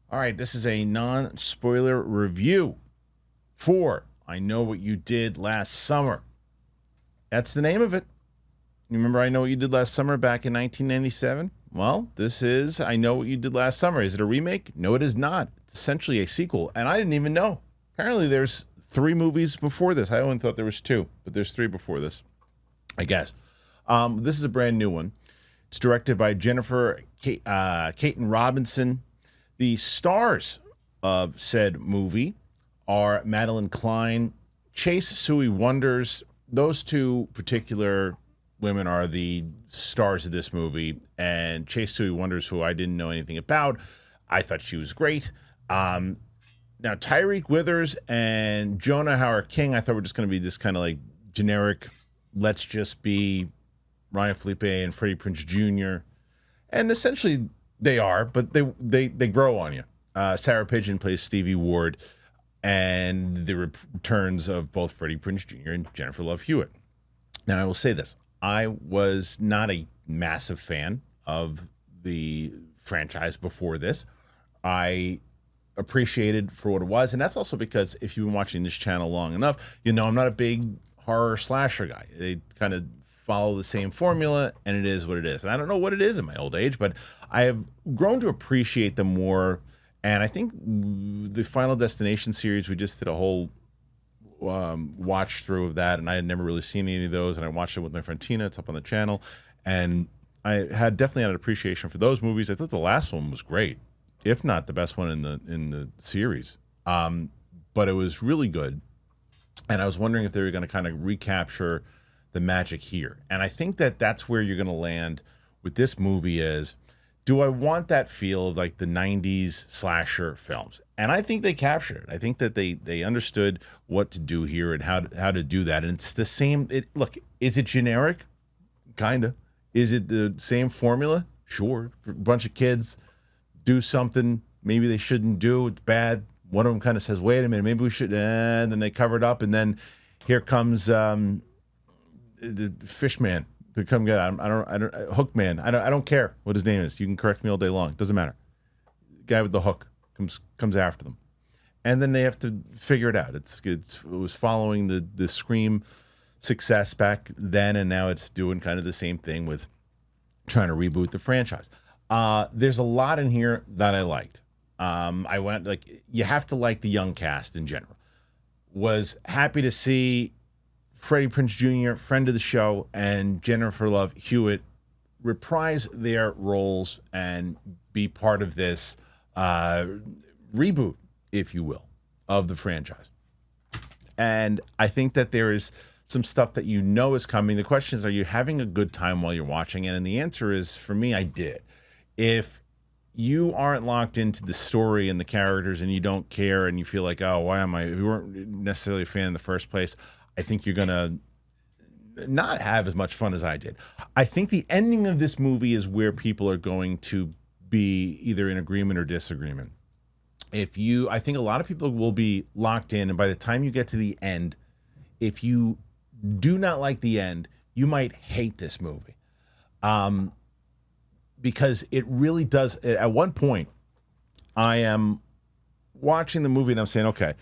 All right, this is a non-spoiler review for I Know What You Did Last Summer. That's the name of it. You remember I Know What You Did Last Summer back in 1997? Well, this is I Know What You Did Last Summer. Is it a remake? No, it is not. It's essentially a sequel, and I didn't even know. Apparently, there's 3 movies before this. I only thought there was 2, but there's 3 before this, I guess. This is a brand new one. It's directed by Jennifer Caton Robinson. The stars of said movie are Madelyn Cline, Chase Sui Wonders. Those 2 particular women are the stars of this movie. And Chase Sui Wonders, who I didn't know anything about, I thought she was great. Now, Tyreek Withers and Jonah Hauer-King, I thought were just going to be this kind of like generic, let's just be Ryan Phillippe and Freddie Prinze Jr. And essentially they are, but they grow on you. Sarah Pigeon plays Stevie Ward, and the returns of both Freddie Prinze Jr. and Jennifer Love Hewitt. Now, I will say this. I was not a massive fan of the franchise before this. I appreciated for what it was, and that's also because if you've been watching this channel long enough, you know I'm not a big horror slasher guy. They kind of follow the same formula, and it is what it is. And I don't know what it is in my old age, but I have grown to appreciate them more. And I think the Final Destination series, we just did a whole watch through of that, and I had never really seen any of those, and I watched it with my friend Tina. It's up on the channel, and I definitely had an appreciation for those movies. I thought the last one was great, if not the best one in the series. But it was really good, and I was wondering if they were going to kind of recapture the magic here. And I think that that's where you're going to land with this movie is, do I want that feel of like the 90s slasher films? And I think they captured it. I think that they understood what to do here and how to do that. And it's the same. Look, is it generic? Kind of. Is it the same formula? Sure. A bunch of kids do something maybe they shouldn't do. It's bad. One of them kind of says, wait a minute, maybe we should. And then they cover it up. And then here comes the fish man to come get. I don't hook man. I don't care what his name is. You can correct me all day long. Doesn't matter. Guy with the hook comes after them, and then they have to figure it out. It was following the Scream success back then, and now it's doing kind of the same thing with trying to reboot the franchise. There's a lot in here that I liked. I went like you have to like the young cast in general. Was happy to see Freddie Prinze Jr., friend of the show, and Jennifer Love Hewitt reprise their roles and be part of this reboot, if you will, of the franchise. And I think that there is some stuff that you know is coming. The question is, are you having a good time while you're watching it? And the answer is, for me, I did. If you aren't locked into the story and the characters and you don't care and you feel like, oh, why am I? If you weren't necessarily a fan in the first place, I think you're going to not have as much fun as I did. I think the ending of this movie is where people are going to be either in agreement or disagreement. I think a lot of people will be locked in, and by the time you get to the end, if you do not like the end, you might hate this movie. Because it really does. At one point, I am watching the movie and I'm saying, okay,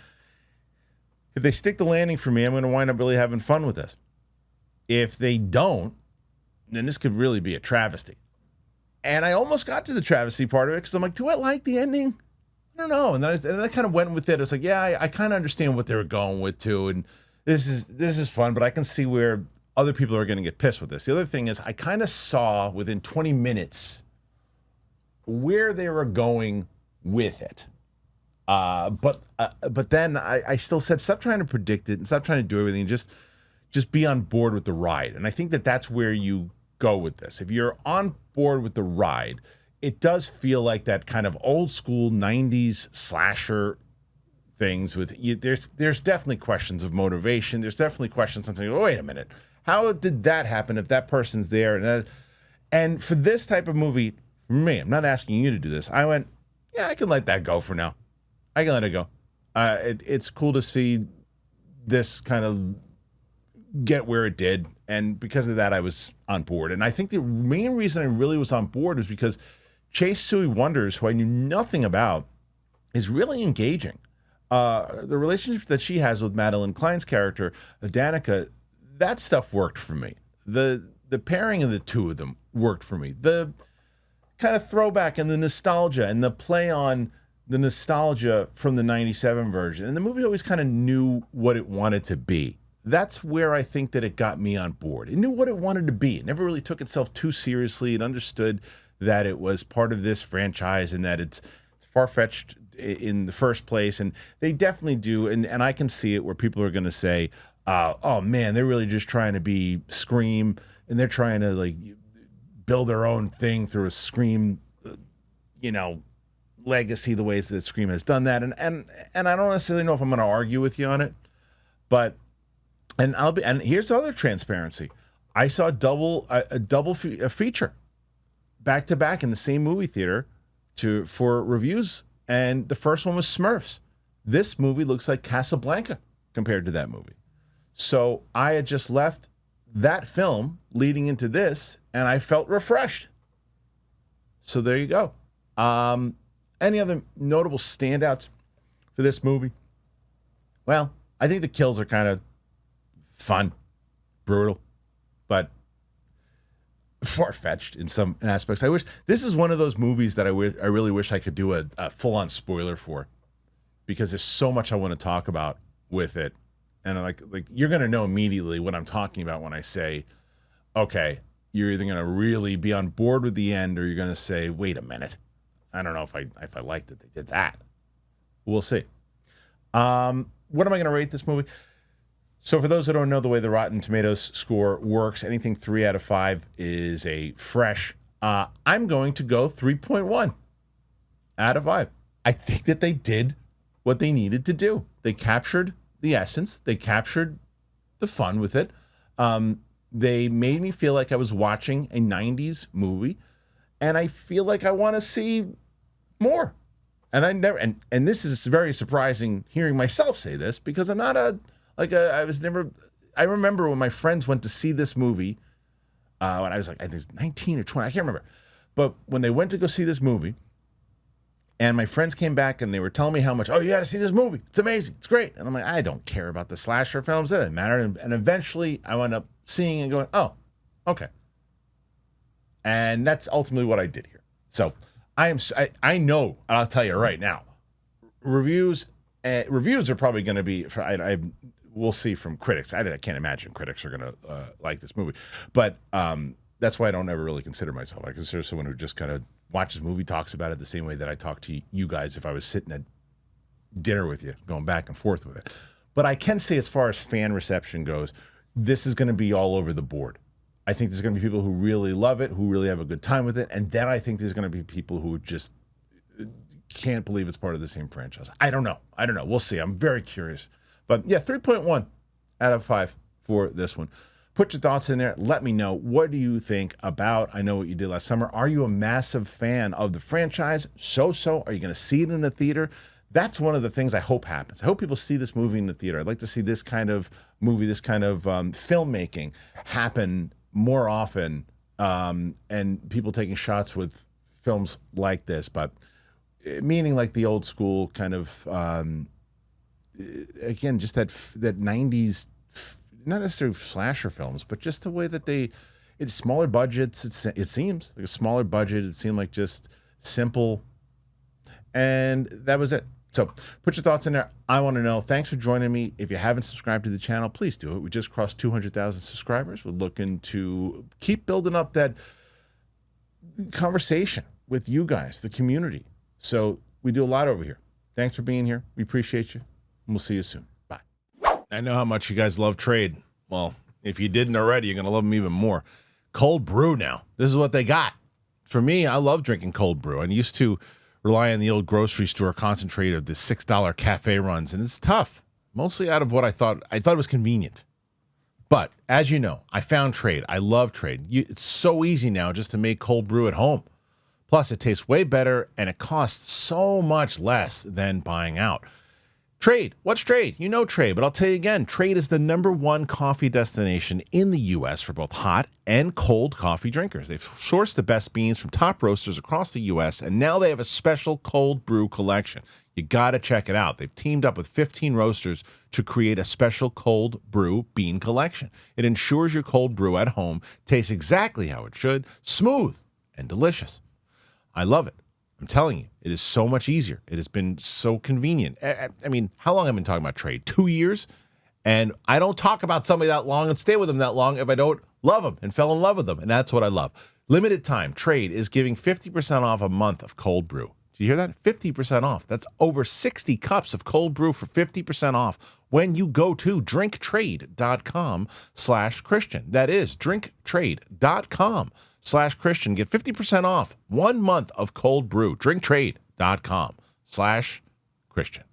if they stick the landing for me, I'm going to wind up really having fun with this. If they don't, then this could really be a travesty. And I almost got to the travesty part of it because I'm like, do I like the ending? I don't know. And then I kind of went with it. It's like, yeah, I kind of understand what they were going with too. And this is fun, but I can see where other people are going to get pissed with this. The other thing is I kind of saw within 20 minutes where they were going with it. But then I still said, stop trying to predict it and stop trying to do everything. Just be on board with the ride. And I think that that's where you go with this. If you're on board with the ride, it does feel like that kind of old school 90s slasher things with you. There's definitely questions of motivation. There's definitely questions on saying, oh, wait a minute. How did that happen if that person's there? And for this type of movie, for me, I'm not asking you to do this. I went, yeah, I can let that go for now. I can let it go. It's cool to see this kind of get where it did. And because of that, I was on board. And I think the main reason I really was on board was because Chase Sui Wonders, who I knew nothing about, is really engaging. The relationship that she has with Madelyn Cline's character, Danica, that stuff worked for me. The pairing of the two of them worked for me. The kind of throwback and the nostalgia and the play on the nostalgia from the 97 version. And the movie always kind of knew what it wanted to be. That's where I think that it got me on board. It knew what it wanted to be. It never really took itself too seriously. It understood that it was part of this franchise and that it's far-fetched in the first place. And they definitely do. And I can see it where people are going to say, oh man, they're really just trying to be Scream and they're trying to like build their own thing through a Scream, legacy, the ways that Scream has done that. And I don't necessarily know if I'm going to argue with you on it, but and here's the other transparency. I saw a feature back to back in the same movie theater for reviews, and the first one was Smurfs. This movie looks like Casablanca compared to that movie. So I had just left that film leading into this, and I felt refreshed. So there you go. Any other notable standouts for this movie? Well, I think the kills are kind of fun, brutal, but far-fetched in some aspects. I wish this is one of those movies that I really wish I could do a full-on spoiler for, because there's so much I want to talk about with it, and like you're gonna know immediately what I'm talking about when I say, okay, you're either gonna really be on board with the end, or you're gonna say, wait a minute, I don't know if I like that they did that. We'll see. What am I gonna rate this movie? So for those who don't know the way the Rotten Tomatoes score works, anything 3 out of 5 is a fresh. I'm going to go 3.1 out of 5. I think that they did what they needed to do. They captured the essence. They captured the fun with it. They made me feel like I was watching a 90s movie, and I feel like I want to see more. And I never, and this is very surprising hearing myself say this, because I'm not I remember when my friends went to see this movie, when I was like, I think 19 or 20, I can't remember. But when they went to go see this movie, and my friends came back and they were telling me how much, oh, you got to see this movie. It's amazing. It's great. And I'm like, I don't care about the slasher films. It doesn't matter. And eventually I wound up seeing and going, oh, okay. And that's ultimately what I did here. So I know, I'll tell you right now, reviews are probably going to be, we'll see from critics. I can't imagine critics are going to like this movie. But that's why I don't ever really consider myself. I consider someone who just kind of watches movie, talks about it the same way that I talk to you guys if I was sitting at dinner with you, going back and forth with it. But I can say, as far as fan reception goes, this is going to be all over the board. I think there's going to be people who really love it, who really have a good time with it. And then I think there's going to be people who just can't believe it's part of the same franchise. I don't know. We'll see. I'm very curious. But yeah, 3.1 out of 5 for this one. Put your thoughts in there. Let me know. What do you think about I Know What You Did Last Summer? Are you a massive fan of the franchise? So? Are you going to see it in the theater? That's one of the things I hope happens. I hope people see this movie in the theater. I'd like to see this kind of movie, this kind of filmmaking happen more often, and people taking shots with films like this, but meaning like the old school kind of, again, just that 90s, not necessarily slasher films, but just the way that it's smaller budgets. It seems like a smaller budget. It seemed like just simple, and that was it. So put your thoughts in there. I want to know. Thanks for joining me. If you haven't subscribed to the channel, please do it. We just crossed 200,000 subscribers. We're looking to keep building up that conversation with you guys, the community. So we do a lot over here. Thanks for being here. We appreciate you. And we'll see you soon. Bye. I know how much you guys love trade. Well, if you didn't already, you're going to love them even more. Cold brew now. This is what they got. For me, I love drinking cold brew. I used to rely on the old grocery store concentrate of the $6 cafe runs, and it's tough. Mostly out of what I thought it was convenient. But as you know, I found trade. I love trade. It's so easy now just to make cold brew at home. Plus, it tastes way better, and it costs so much less than buying out. Trade. What's Trade? You know Trade, but I'll tell you again, Trade is the #1 coffee destination in the U.S. for both hot and cold coffee drinkers. They've sourced the best beans from top roasters across the U.S., and now they have a special cold brew collection. You got to check it out. They've teamed up with 15 roasters to create a special cold brew bean collection. It ensures your cold brew at home tastes exactly how it should, smooth and delicious. I love it. I'm telling you, it is so much easier. It has been so convenient. I mean, how long have I been talking about Trade? 2 years? And I don't talk about somebody that long and stay with them that long if I don't love them and fell in love with them. And that's what I love. Limited time, Trade is giving 50% off a month of cold brew. Do you hear that? 50% off. That's over 60 cups of cold brew for 50% off when you go to drinktrade.com/Christian. That is drinktrade.com/Christian. Get 50% off 1 month of cold brew. Drinktrade.com/Christian.